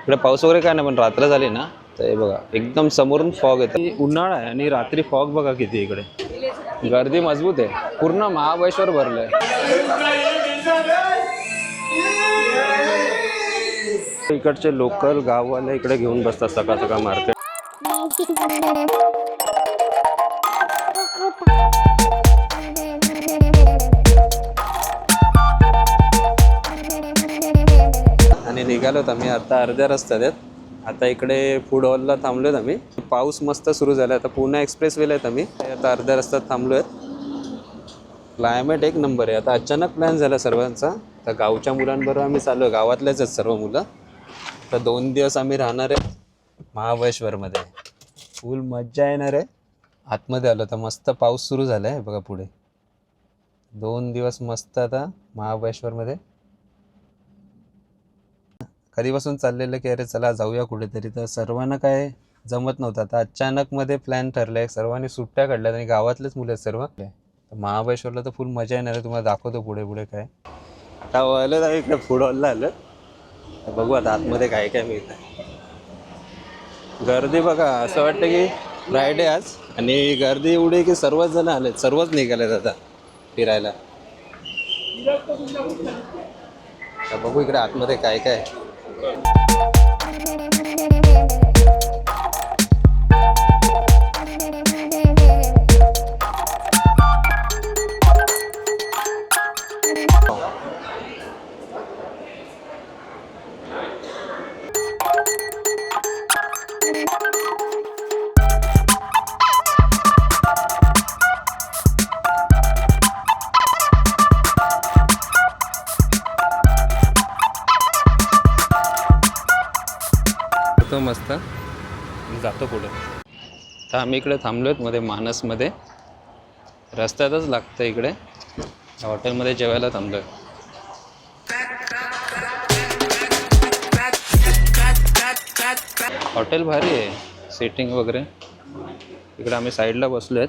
इकडे पाऊस वगैरे काय नाही, पण रात्र झाली ना तर हे बघा एकदम समोरून फॉग येतं. उन्हाळा आहे आणि रात्री फॉग बघा किती इकडे. गर्दी मजबूत आहे, पूर्ण महाबळेश्वर भरलंय. इकडचे लोकल गाववाले इकडे घेऊन बसतात सकाळ सकाळ मार्केट. आणि निघालोत आम्ही आता अर्ध्या रस्त्यात आहेत. आता इकडे फूड हॉलला थांबलोत आम्ही. पाऊस मस्त सुरू झाला. आता पुणे एक्सप्रेसवेला आहेत आम्ही. आता अर्ध्या रस्त्यात थांबलो आहेत. क्लायमेट एक नंबर आहे. आता अचानक प्लॅन झाला सर्वांचा. तर गावच्या मुलांबरोबर आम्ही चाललो, गावातलेच आहेत सर्व मुलं. तर 2 दिवस आम्ही राहणार आहे महाबळेश्वरमध्ये. फुल मज्जा येणार आहे. आतमध्ये आलो तर मस्त पाऊस सुरू झाला आहे बघा पुढे. 2 दिवस मस्त आता महाबळेश्वरमध्ये. कधीपासून चाललेलं की अरे चला जाऊया कुठेतरी, तर सर्वांना काय जमत नव्हतं. आता अचानकमध्ये प्लॅन ठरलाय, सर्वांनी सुट्ट्या काढल्यात आणि गावातलेच मुलं आहेत सर्व. महाबळेश्वरला तर फुल मजा येणार आहे. तुम्हाला दाखवतो पुढे पुढे काय. आता आलं तर इकडे फूड हॉलला आलं, बघू आता आतमध्ये काय काय मिळतं. गर्दी बघा, असं वाटतं की फ्रायडे आज, आणि गर्दी एवढी की सर्वच जण आलेत, सर्वच निघालेत आता फिरायला. बघू इकडे आतमध्ये काय काय. मस्त जातो पुढे. तर आम्ही इकडे थांबलोत मध्ये मानसमध्ये, रस्त्यातच लागतं इकडे. हॉटेलमध्ये जेवायला थांबलोय. हॉटेल भारी आहे, सेटिंग वगैरे. इकडे आम्ही साईडला बसलो आहेत.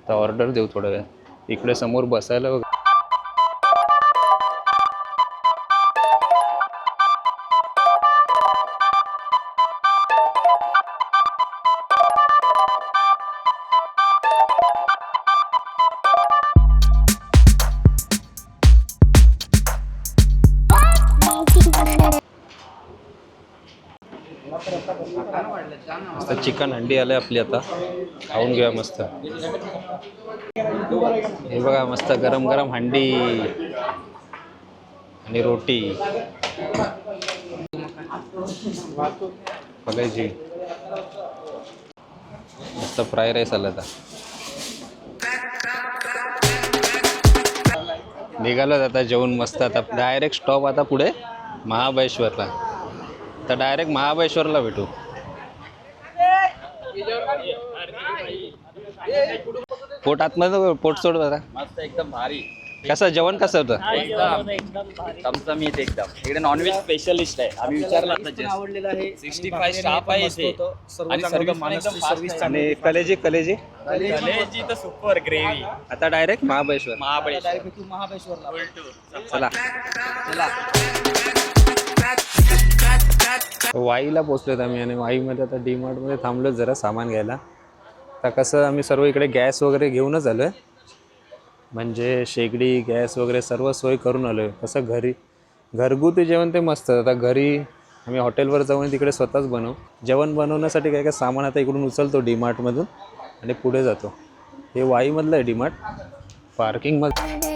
तर ऑर्डर देऊ थोडा वेळ. इकडे समोर बसायला वगैरे. मस्त चिकन हंडी आले आपली, आता खाऊन घेऊया मस्त. हे बघा मस्त गरम गरम हंडी आणि रोटी बघायची. मस्त फ्राय राईस आला. आता निघालो आता जेवण मस्त. आता डायरेक्ट स्टॉप आता पुढे महाबळेश्वरला. तर डायरेक्ट महाबळेश्वरला भेटू. पोट आतमध्ये, पोट सोड जरा. मस्त एकदम भारी. कसं जेवण कसं होतं? चमचमीत एकदम. इकडे नॉनव्हेज स्पेशलिस्ट आहे. आम्ही विचारलं आवडलेलं आहे. 65 स्टाफ आहे इथे. आणि सर्विस आणि कलेजी कलेजी कलेजी तर सुपर ग्रेव्ही. आता डायरेक्ट महाबळेश्वर. महाबळेश्वरला. चला वाईला पोचलोत आम्ही. आणि वाईमध्ये आता डीमार्टमध्ये थांबलो जरा सामान घ्यायला. तर कसं आम्ही सर्व इकडे गॅस वगैरे घेऊनच आलो आहे. म्हणजे शेगडी गॅस वगैरे सर्व सोय करून आलो आहे. कसं घरगुती जेवण ते मस्त. आता घरी आम्ही हॉटेलवर जाऊन तिकडे स्वतःच बनवू. जेवण बनवण्यासाठी काय काय सामान आता इकडून उचलतो डीमार्टमधून आणि पुढे जातो. हे वाईमधलं आहे डीमार्ट. पार्किंगमध्ये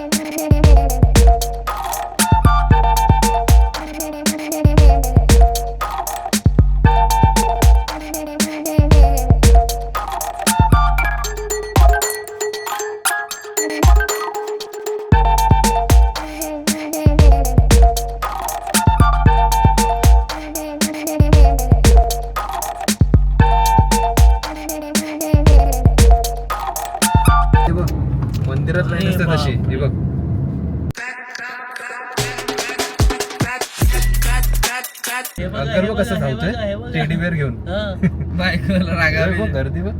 मंदिरात लाईन असते तशी. हे बघ कसं धावतोय टेडी बेअर घेऊन. बायकोला रागावली. गर्दी बघ.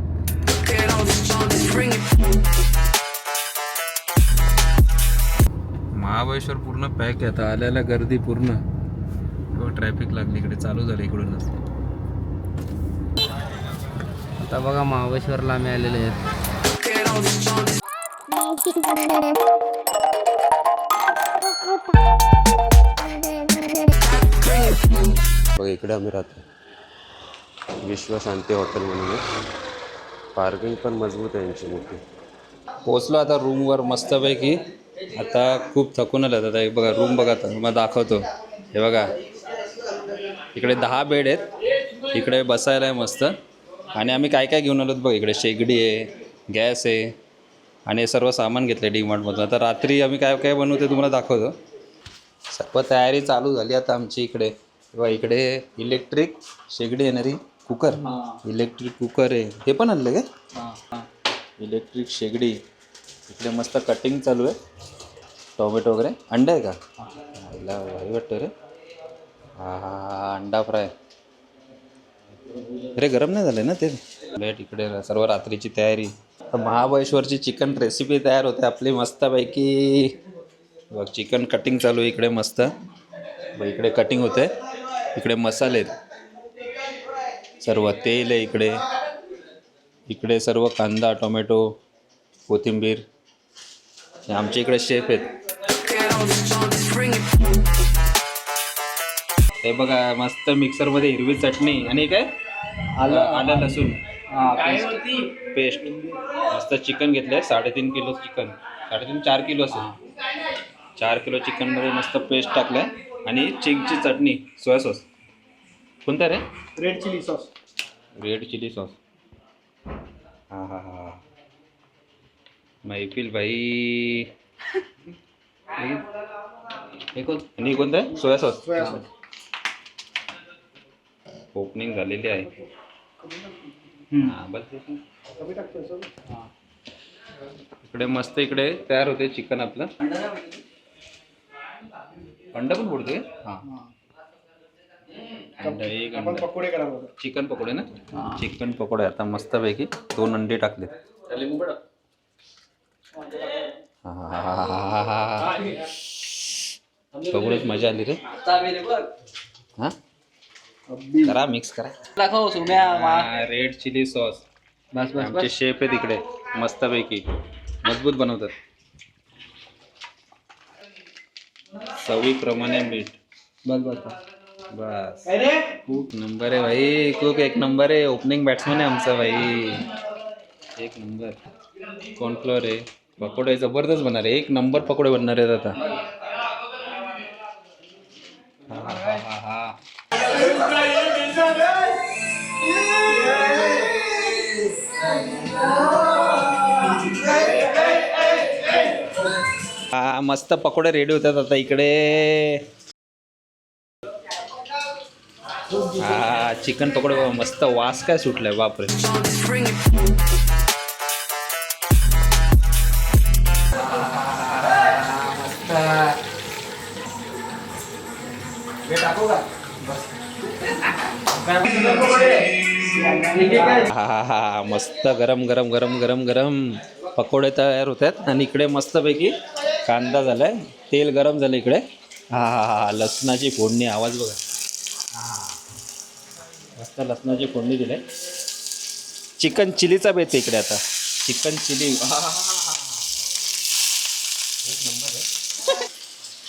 महाबळेश्वर पूर्ण पॅक आहे. आता आल्याला गर्दी पूर्ण. ट्रॅफिक लागली इकडे, चालू झालं इकडूनच. आता बघा महाबळेश्वरला आम्ही आलेले आहेत. बघा इकडे आम्ही राहतो, विश्वशांती हॉटेल म्हणून आहे. पार्किंग पण मजबूत आहे यांची मोठी. पोचलो आता रूमवर मस्तपैकी. आता खूप थकून आलं. आता एक बघा रूम बघा, आता तुम्हाला दाखवतो. हे बघा इकडे 10 बेड आहेत, इकडे बसायला आहे मस्त. आणि आम्ही काय काय घेऊन आलो बघा, इकडे शेगडी आहे, गॅस आहे आणि हे सर्व सामान घेतलं आहे डीमार्टमधून. आता रात्री आम्ही काय काय बनवतो तुम्हाला दाखवतो. सर्व तयारी चालू झाली आता आमची. इकडे बघा, इकडे इलेक्ट्रिक शेगडी येणारी कुकर, इलेक्ट्रिक कुकर आहे. हे पण आणलं काय? इलेक्ट्रिक शेगडी. इकडे मस्त कटिंग चालू आहे, टोमॅटो वगैरे. अंडा आहे का? याला भारी वाटतं रे. हा अंडा फ्राय. अरे गरम नाही झालं ना ते. प्लेट इकडे सर्व रात्रीची तयारी. महाबळेश्वरची चिकन रेसिपी तयार होते आपली मस्तपैकी. बघ चिकन कटिंग चालू आहे इकडे मस्त. बघ इकडे कटिंग होते, इकडे मसाले आहेत, सर्व तेल आहे इकडे. इकडे सर्व कांदा, टोमॅटो, कोथिंबीर. हे आमच्या इकडे शेफ आहेत. हे बघा मस्त मिक्सरमध्ये हिरवी चटणी आणि काय आलं लसूण पेस्ट. मस्त चिकन घेतलं आहे, 3.5 किलो चिकन, 4 किलो असेल. 4 किलो चिकनमध्ये मस्त पेस्ट टाकलं आहे. आणि चिंगची चटणी, सोया सॉस. कोणता रे? Red chilli sauce. Red chilli sauce. हां हां हां मैफिल भाई. हे कोण आणि कोणतं आहे? Soya sauce. ओपनिंग झालेली आहे. हां बस. इकडे मस्त इकडे तयार होते चिकन आपलं. अंडा पण फोडते. हां अंडा एक अंडा. चिकन पकोडे ना? चिकन पकोडे. आता मस्तपैकी 2 अंडे टाकले. पकोडेच मजा आली रे. हां करा मिक्स करा. दाखव सुम्या. Red chilli sauce. बस आमचे शेफ आहे तिकडे मस्तपैकी, मजबूत बनवतात. चवीप्रमाणे मीठ. बस खूप नंबर आहे भाई. खूप एक नंबर आहे. ओपनिंग बॅट्समन आहे आमचा भाई, एक नंबर. कॉर्नफ्लोअर आहे. पकोडे जबरदस्त बनणार आहे, एक नंबर पकोडे बनणार आहेत आता. हा मस्त पकोडे रेडी होतात आता इकडे. हा चिकन पकोडे बघा मस्त. वास काय सुटलाय बापरे. हा मस्त गरम गरम गरम गरम गरम पकोडे तयार होतात. आणि इकडे मस्तपैकी कांदा झालाय, तेल गरम झालं इकडे. हा लसणाची फोडणी. आवाज बघा. मस्त लसणाची फोडणी दिली. चिकन चिलीचा बेत इकडे आता. चिकन चिली एक नंबर आहे.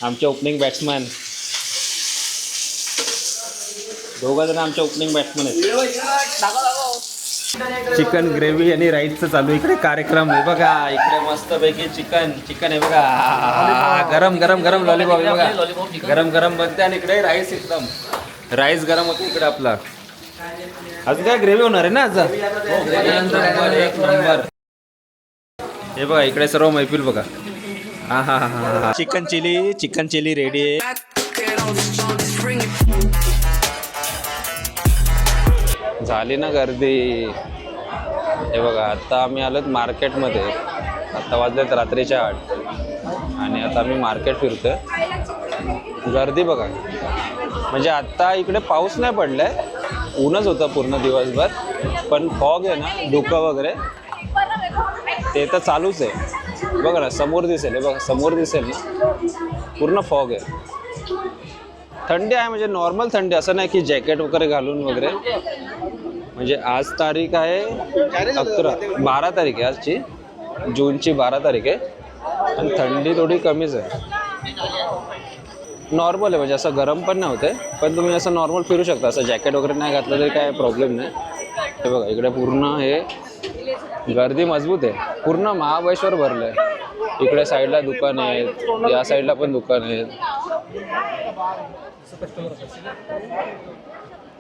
आमचे ओपनिंग बॅट्समॅन दोघं जण आमच्या ओपनिंग बॅट्समॅन आहेत. चिकन ग्रेव्ही आणि राईसचं चालू इकडे कार्यक्रम आहे बघा. इकडे मस्तपैकी चिकन आहे बघा. गरम गरम गरम लॉलीपॉप आहे बघा. गरम गरम बनते. आणि इकडे राईस एकदम राईस गरम होते इकडे आपला. अजून काय ग्रेव्ही होणार आहे ना आज. एक नंबर. हे बघा इकडे सर्व मैफिल बघा. हा हा हा चिकन चिली रेडी आहे. झाली ना गर्दी. हे बघा आता आम्ही आलोत मार्केटमध्ये. आता वाजलेत रात्रीच्या 8 आणि आता आम्ही मार्केट फिरतोय. गर्दी बघा. म्हणजे आत्ता इकडे पाऊस नाही पडलाय, ऊनच होतं पूर्ण दिवसभर. पण फॉग आहे ना, धुकं वगैरे ते तर चालूच आहे. बघा ना समोर दिसेल. हे बघा समोर दिसेल ना, पूर्ण फॉग आहे. थंडी आहे म्हणजे नॉर्मल थंडी, असं नाही की जॅकेट वगैरे घालून वगैरे. म्हणजे आज तारीख आहे 12 तारीख आहे आजची, जूनची 12 तारीख आहे आणि थंडी थोडी कमीच आहे. नॉर्मल आहे म्हणजे असं गरम पण नाही होते, पण तुम्ही असं नॉर्मल फिरू शकता, असं जॅकेट वगैरे नाही घातलं तरी काय प्रॉब्लेम नाही. हे बघा इकडे पूर्ण हे गर्दी मजबूत आहे, पूर्ण महाबळेश्वर भरलं आहे. इकडे साईडला दुकान आहेत, या साईडला पण दुकान आहेत.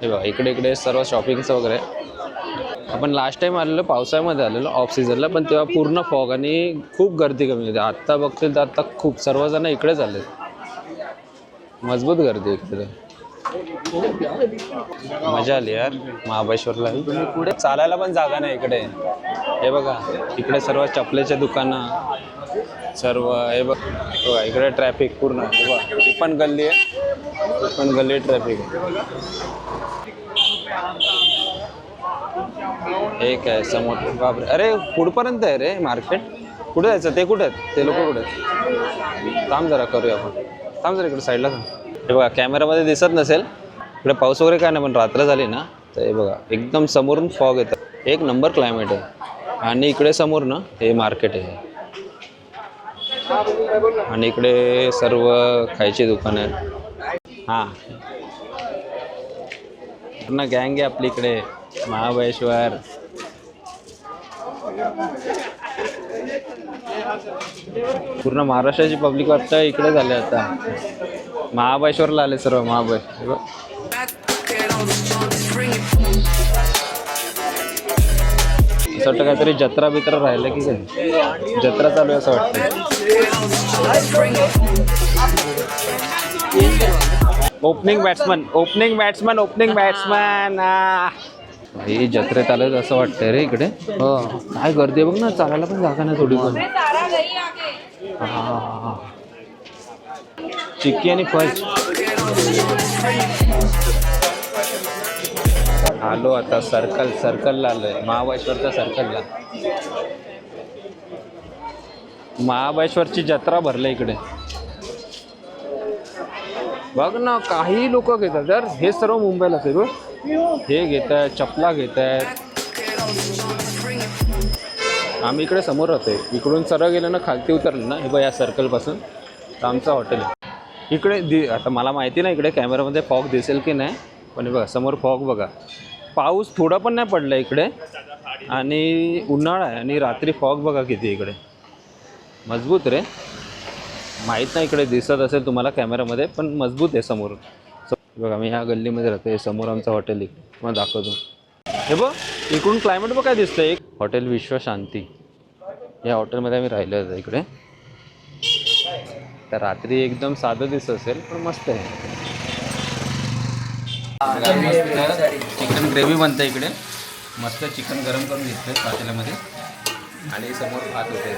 हे बघा इकडे इकडे सर्व शॉपिंगचं वगैरे. आपण लास्ट टाइम आलेलो पावसाळ्यामध्ये आलेलो ऑफ सीझनला, पण तेव्हा पूर्ण फॉग आणि खूप गर्दी कमी होती. आत्ता बघतील तर आत्ता खूप सर्वजण इकडेच आले, मजबूत गर्दी इकडे. मजा आली यार महाबळेश्वरला. पुढे चालायला पण जागा नाही इकडे. हे बघा इकडे सर्व चपलेचे दुकानं सर्व. हे बघा इकडे ट्रॅफिक पूर्ण. हे बघा ही पण गल्ली आहे, ही पण गल्ली ट्रॅफिक आहे. एक आहे समोर. बापरे, अरे पुढपर्यंत आहे रे मार्केट. कुठे जायचं ते? कुठे आहेत ते लोक? कुठे आहेत? थांब जरा करूया आपण. थांब जरा इकडे साईडला थांब. हे बघा कॅमेरामध्ये दिसत नसेल, इकडे पाऊस वगैरे काय नाही, पण रात्र झाली ना तर हे बघा एकदम समोरून फॉग येतं. एक नंबर क्लायमेट आहे. आणि इकडे समोर ना हे मार्केट आहे आणि इकडे सर्व खायची दुकानं आहेत. हां पूर्ण गँग आहे आपली इकडे महाबळेश्वर. पूर्ण महाराष्ट्राची पब्लिक वाटतं इकडे झाले आता. महाबळेश्वरला आले सर्व महाबळेश्वर. असं वाटतं काहीतरी जत्रा बित्रा राहिलं की काय, जत्रा चालू आहे असं वाटतं. Opening batsman. ही जत्रेत आलं असं वाटतंय रे इकडे. हो काय गर्दी आहे बघ ना, चालायला पण जागा नाही थोडी पण. हा चिक्की आणि फज. आलो आता सर्कलला आलोय, महाबळेश्वरच्या सर्कलला. महाबळेश्वरची जत्रा भरली इकडे. बघ ना काही लोक घेतात यार. हे सर्व मुंबईला असेल बघ. हे घेत आहेत, चपला घेत आहेत. आम्ही इकडे समोर राहतोय, इकडून सरळ गेलं ना खालती उतरलं ना, हे बघ या सर्कलपासून तर आमचं हॉटेल आहे. इकडे आता मला माहिती नाही इकडे कॅमेरामध्ये फॉग दिसेल की नाही, पण बघा समोर फॉग बघा. पाऊस थोडा पण नाही पडला इकडे आणि उन्हाळा आहे आणि रात्री फॉग बघा किती इकडे मजबूत रे. माहीत नाही इकडे दिसत असेल तुम्हाला कॅमेरामध्ये, पण मजबूत आहे समोर. बघा मी ह्या गल्लीमध्ये राहतो, समोर आमचं हॉटेल इकडे मग दाखवतो. हे बघ इकडून क्लायमेट बघ काय दिसतं. एक हॉटेल विश्वशांती, या हॉटेलमध्ये आम्ही राहिलो होतो इकडे. तर रात्री एकदम साधं दिसत असेल पण मस्त आहे. मस्त चिकन ग्रेव्ही बनतं इकडे. मस्त चिकन गरम करून घेतलं पातेल्यामध्ये आणि समोर भात होते.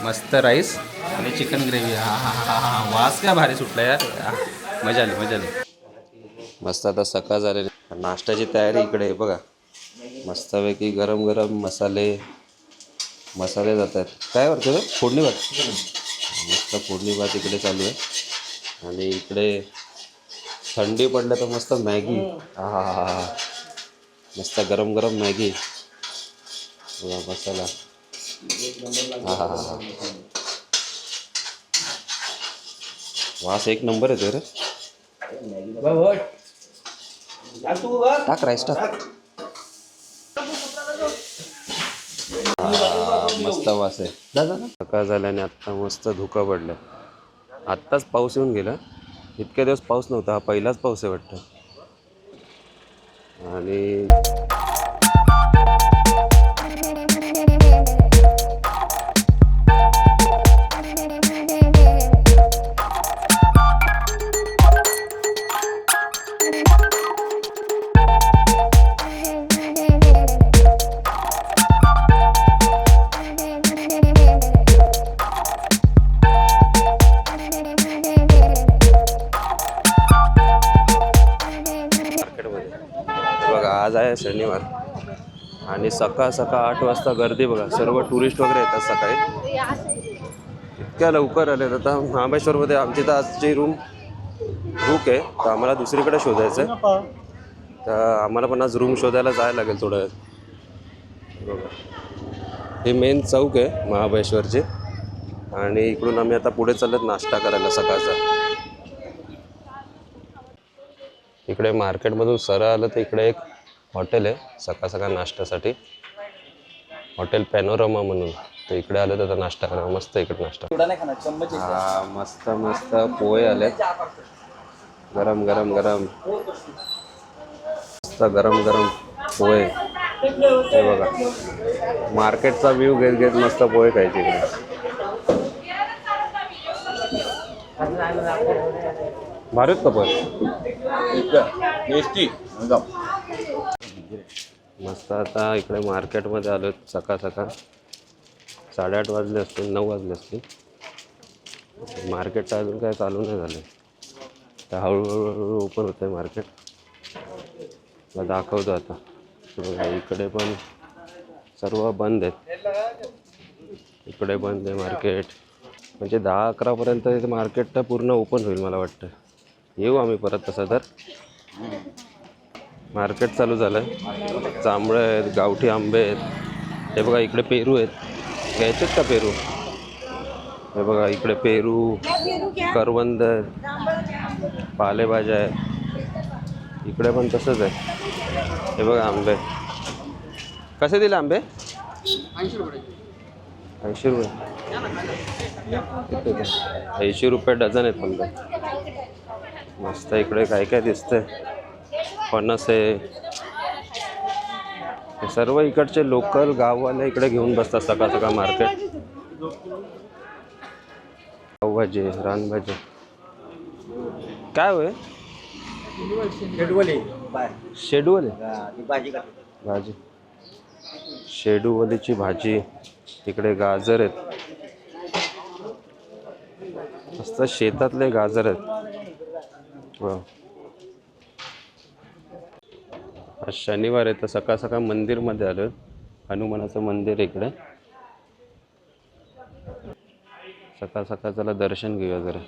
मस्त राईस आणि चिकन ग्रेव्ही. हा हा हा हा वास काय भारी सुटला यार. मजा आली. मस्त आता सकाळ झालेली, नाश्त्याची तयारी इकडे बघा. मस्तपैकी गरम गरम मसाले जात आहेत. काय करतो फोडणी भात. मस्त फोडणी भात इकडे चालू आहे आणि इकडे थंडी पडलं तर मस्त मॅगी. हा हा हा हा मस्त गरम गरम मॅगी बघा मसाला. हा हा हा वास एक नंबर येतो रे. टाक राईस टाक. मस्त वास आहे. सकाळ झाल्याने आत्ता मस्त धुकं पडलं. आत्ताच पाऊस येऊन गेला. इतके दिवस पाऊस नव्हता, हा पहिलाच पाऊस आहे वाटतं. आणि आज आहे शनिवार आणि सकाळ 8 वाजता गर्दी बघा. सर्व टुरिस्ट वगैरे येतात सकाळी. इतक्या लवकर आले. आता महाबळेश्वरमध्ये आमची तर आजची रूम बुक आहे तर आम्हाला दुसरीकडे शोधायचं आहे. तर आम्हाला पण आज रूम शोधायला जायला लागेल थोडं वेळ. बघा हे मेन चौक आहे महाबळेश्वरचे आणि इकडून आम्ही आता पुढे चालत नाश्ता करायला सकाळचा. इकडे मार्केटमधून सरळ आलं तर इकडे एक हॉटेल आहे सकाळ सकाळ नाश्त्यासाठी, हॉटेल पॅनोरमा म्हणून. तर इकडे आलं तर नाश्ता करा, मस्त इकडे नाश्ता. हा मस्त मस्त पोहे आले गरम गरम गरम, मस्त गरम गरम पोहे. हे बघा मार्केटचा व्ह्यू घेत घेत मस्त पोहे खायचे इकडे. भारीत का पोहे, मस्त. आता इकडे मार्केटमध्ये आलो सकाळ सकाळ, 8:30 वाजले असतील, 9 वाजले असतील. मार्केट अजून काय चालू नाही झालं, तर हळूहळू ओपन होतं आहे मार्केट. दाखवतो आता. बघा इकडे पण सर्व बंद आहेत, इकडे बंद आहे मार्केट. म्हणजे 10-11पर्यंत इथे मार्केट तर पूर्ण ओपन होईल मला वाटतं. येऊ आम्ही परत तसं तर. मार्केट चालू झालं आहे, जांभळं आहेत, गावठी आंबे आहेत. हे बघा इकडे पेरू आहेत, घ्यायचेत का पेरू? हे बघा इकडे पेरू, करवंद, पालेभाज्या आहेत. इकडे पण तसंच आहे. हे बघा आंबे कसे दिले आंबे? 80 रुपये. 80 रुपये डझन आहेत आंबे. मस्त. इकडे काय काय दिसतंय, फणस आहे. हे सर्व इकडचे लोकल गाववाले इकडे घेऊन बसतात सकाळ सकाळ मार्केट. पावभाजी, रानभाजी काय होय? शेडूवाले भाजी, शेडूवालीची भाजी. तिकडे गाजर आहेत, मस्त शेतातले गाजर आहेत. वा. आज शनिवार आहे तर सकाळ सकाळ मंदिरमध्ये आलो. हनुमानाचं मंदिर इकडे. सकाळ सकाळ चला दर्शन घेऊया जरा.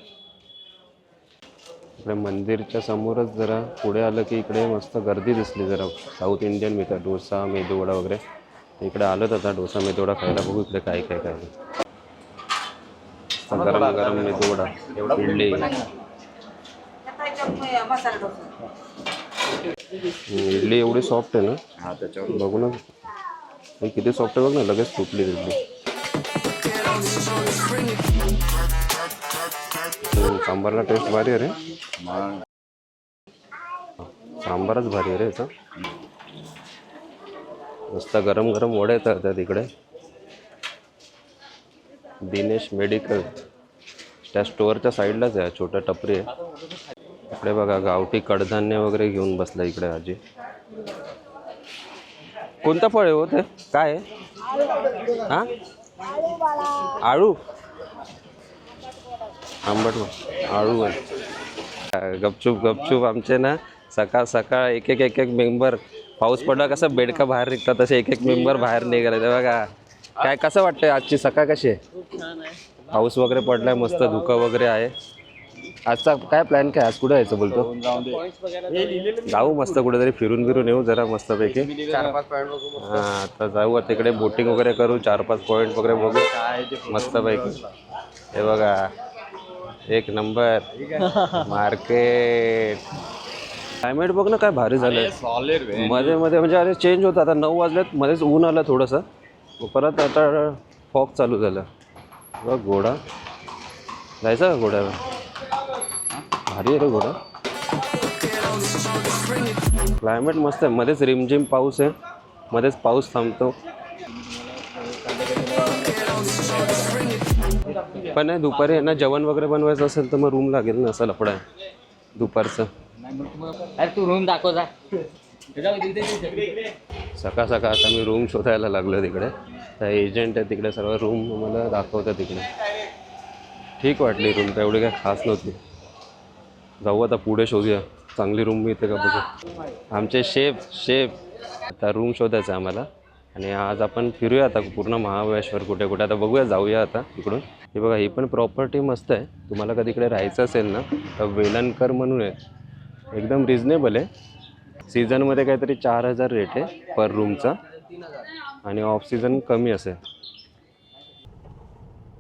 इकडे मंदिरच्या समोरच जरा पुढे आलं की इकडे मस्त गर्दी दिसली जरा. साऊथ इंडियन मिळतात, डोसा मेदूवडा वगैरे. इकडे आलं तर आता डोसा मेदूवडा खायला. बघू इकडे काय काय काय. गरम गरम मेदूवडा, इडली. इडली एवढी सॉफ्ट आहे ना, बघू ना किती सॉफ्ट आहे. बघ ना लगेच तुटली इडली. सांबारला टेस्ट भारी आहे रे, सांबारच भारी आहे रे याचा. मस्त गरम गरम वडे येतात इकडे. दिनेश मेडिकल त्या स्टोअरच्या साईडलाच आहे, छोटा टपरी आहे. इकडे बघा गावठी कडधान्य वगैरे घेऊन बसला इकडे आजी. कोणतं फळ आहे हो ते, काय आहे? हा आळू, आंबट आळू आहे. गपचूप गपचूप आमचे ना सकाळ सकाळ एक एक मेंबर. पाऊस पडला कसं बेडका बाहेर निघतात तसे एक मेंबर बाहेर निघाले. ते बघा काय कसं वाटतंय आजची सकाळ कशी आहे? पाऊस वगैरे पडलाय, मस्त धुकं वगैरे आहे. आजचा काय प्लॅन काय? आज कुठे यायचं बोलतो? जाऊ मस्त कुठेतरी फिरून येऊ जरा मस्तपैकी. 4-5 पॉईंट बघू. हां आता जाऊ, तिकडे बोटिंग वगैरे करू, 4-5 पॉईंट वगैरे बघू मस्तपैकी. हे बघा एक नंबर मार्केट. क्लायमेट बघ ना काय भारी झालंय. मध्ये मध्ये म्हणजे अरे चेंज होतं. आता 9 वाजलेत, मध्येच ऊन आलं थोडंसं, परत आता फॉग चालू झालं. बघ घोडा जायचं का घोड्यावर? भारी आहे रे घोडा. क्लायमेट मस्त आहे. मध्येच रिमझिम पाऊस आहे, मध्येच पाऊस थांबतो. पण नाही दुपारी आहे ना जेवण वगैरे बनवायचं असेल तर मग रूम लागेल ना, असं लफडा आहे दुपारचं. अरे तू रूम दाखव जा. सकाळ सकाळ आता मी रूम शोधायला लागलो तिकडे. त्या एजंट आहे तिकडे, सर्व रूम मला दाखवतात तिकडे. ठीक वाटली रूम, तर एवढी काय खास नव्हती. जाऊ आता पुढे शोधूया चांगली रूम मिळते का बघू. आमचे शेफ आता रूम शोधायचं आम्हाला. आणि आज आपण फिरूया आता पूर्ण महाबळेश्वर कुठे कुठे. आता बघूया, जाऊया आता इकडून. हे बघा, ही पण प्रॉपर्टी मस्त आहे. तुम्हाला कधी इकडे राहायचं असेल ना तर वेलणकर म्हणून आहे, एकदम रिजनेबल आहे. सीझनमध्ये काहीतरी 4,000 रेट आहे पर रूमचा आणि ऑफ सीझन कमी असेल.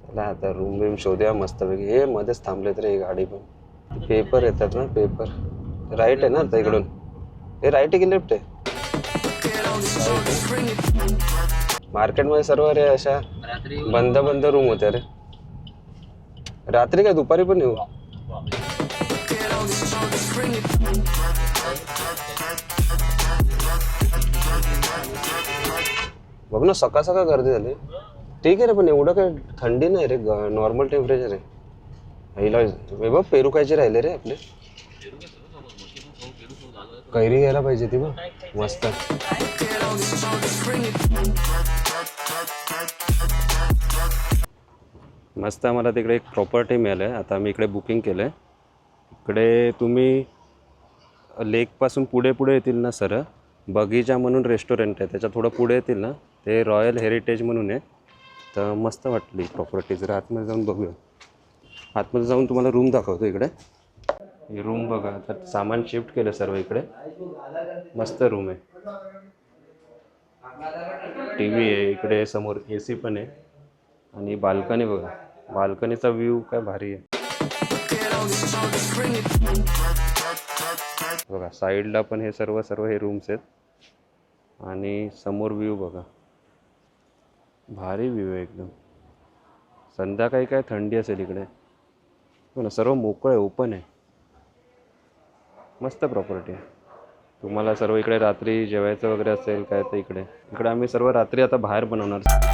चला आता रूम बिम शोधूया मस्तपैकी. हे मध्येच थांबले तर हे गाडी पण. पेपर येतात ना, पेपर. राईट आहे ना आता इकडून? हे राईट आहे की लेफ्ट आहे? मार्केटमध्ये सर्व रे अशा बंद बंद रूम होत्या रे. रात्री काय दुपारी पण येऊ? बघ ना, सकाळ सकाळ गर्दी झाली. ठीक आहे रे, पण एवढं काय थंडी नाही रे, नॉर्मल टेम्परेचर आहे. हिला बघ, पेरू खायचे राहिले रे आपले. कैरी घ्यायला पाहिजे ती बघ, मस्त. मस्त आम्हाला तिकडे एक प्रॉपर्टी मिळालं आहे. आता आम्ही इकडे बुकिंग केलं आहे. इकडे तुम्ही लेकपासून पुढे पुढे येतील ना सर, बगीचा म्हणून रेस्टॉरंट आहे, त्याच्या थोडं पुढे येतील ना, ते रॉयल हेरिटेज म्हणून आहे. तर मस्त वाटली प्रॉपर्टी. जर आतमध्ये जाऊन बघूया. आतमध्ये जाऊन तुम्हाला रूम दाखवतो. इकडे ही रूम बघा. तर सामान शिफ्ट केलं सर्व इकडे. मस्त रूम आहे. टी व्ही आहे इकडे, समोर AC पण आहे आणि बाल्कनी बघा. बाल्कनीचा व्ह्यू काय भारी आहे बघा. साईडला पण हे सर्व हे रूम्स आहेत आणि समोर व्ह्यू बघा, भारी व्ह्यू आहे एकदम. संध्याकाळी काय थंडी असेल इकडे हो ना, सर्व मोकळं आहे, ओपन आहे. मस्त प्रॉपर्टी आहे. तुम्हाला सर्व इकडे रात्री जेवायचं वगैरे असेल काय तर इकडे आम्ही सर्व रात्री आता बाहेर बनवणार.